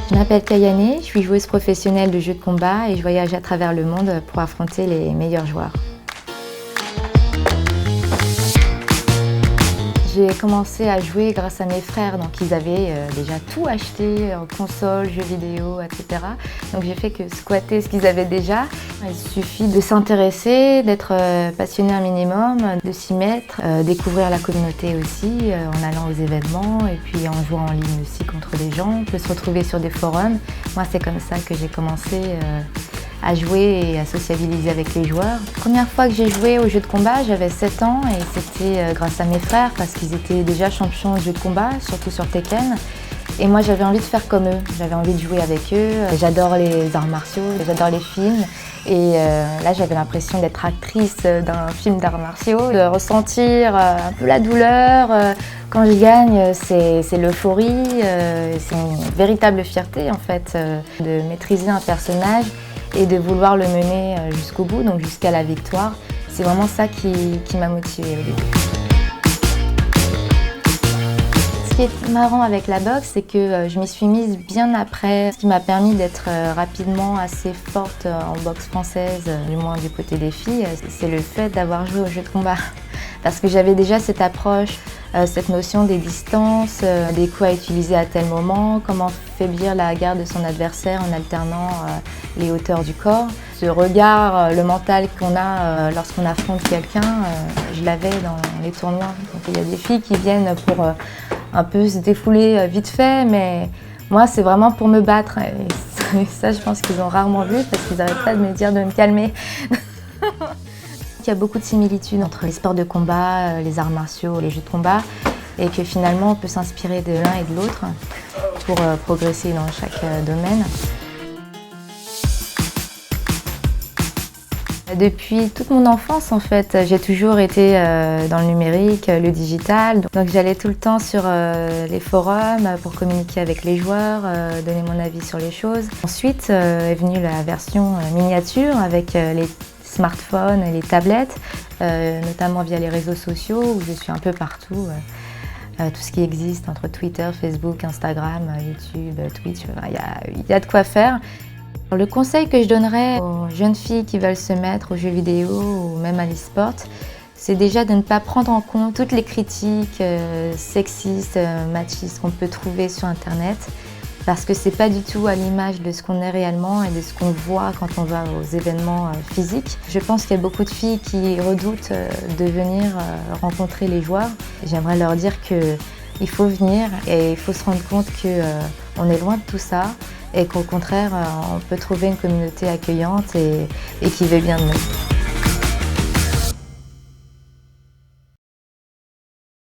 Je m'appelle Kayane, je suis joueuse professionnelle de jeux de combat et je voyage à travers le monde pour affronter les meilleurs joueurs. J'ai commencé à jouer grâce à mes frères, donc ils avaient déjà tout acheté, console, jeux vidéo, etc. Donc j'ai fait que squatter ce qu'ils avaient déjà. Il suffit de s'intéresser, d'être passionné un minimum, de s'y mettre, découvrir la communauté aussi en allant aux événements et puis en jouant en ligne aussi contre des gens. On peut se retrouver sur des forums. Moi c'est comme ça que j'ai commencé à jouer et à sociabiliser avec les joueurs. La première fois que j'ai joué aux jeux de combat, j'avais 7 ans et c'était grâce à mes frères parce qu'ils étaient déjà champions de jeux de combat, surtout sur Tekken. Et moi j'avais envie de faire comme eux, j'avais envie de jouer avec eux. J'adore les arts martiaux, j'adore les films. Et là j'avais l'impression d'être actrice d'un film d'arts martiaux, de ressentir un peu la douleur. Quand je gagne, c'est l'euphorie, c'est une véritable fierté en fait de maîtriser un personnage et de vouloir le mener jusqu'au bout, donc jusqu'à la victoire. C'est vraiment ça qui m'a motivée au début. Ce qui est marrant avec la boxe, c'est que je m'y suis mise bien après, ce qui m'a permis d'être rapidement assez forte en boxe française, du moins du côté des filles, c'est le fait d'avoir joué aux jeux de combat. Parce que j'avais déjà cette approche, cette notion des distances, des coups à utiliser à tel moment, comment faiblir la garde de son adversaire en alternant les hauteurs du corps. Ce regard, le mental qu'on a lorsqu'on affronte quelqu'un, je l'avais dans les tournois. Donc, il y a des filles qui viennent pour un peu se défouler vite fait, mais moi c'est vraiment pour me battre. Et ça je pense qu'ils ont rarement vu parce qu'ils n'arrêtent pas de me dire de me calmer. Il y a beaucoup de similitudes entre les sports de combat, les arts martiaux, les jeux de combat et que finalement on peut s'inspirer de l'un et de l'autre pour progresser dans chaque domaine. Depuis toute mon enfance en fait, j'ai toujours été dans le numérique, le digital. Donc j'allais tout le temps sur les forums pour communiquer avec les joueurs, donner mon avis sur les choses. Ensuite est venue la version miniature avec les smartphones et les tablettes, notamment via les réseaux sociaux où je suis un peu partout. Tout ce qui existe entre Twitter, Facebook, Instagram, YouTube, Twitch, il y a de quoi faire. Le conseil que je donnerais aux jeunes filles qui veulent se mettre aux jeux vidéo ou même à l'e-sport, c'est déjà de ne pas prendre en compte toutes les critiques sexistes, machistes qu'on peut trouver sur Internet. Parce que c'est pas du tout à l'image de ce qu'on est réellement et de ce qu'on voit quand on va aux événements physiques. Je pense qu'il y a beaucoup de filles qui redoutent de venir rencontrer les joueurs. J'aimerais leur dire qu'il faut venir et il faut se rendre compte qu'on est loin de tout ça et qu'au contraire, on peut trouver une communauté accueillante et qui veut bien de nous.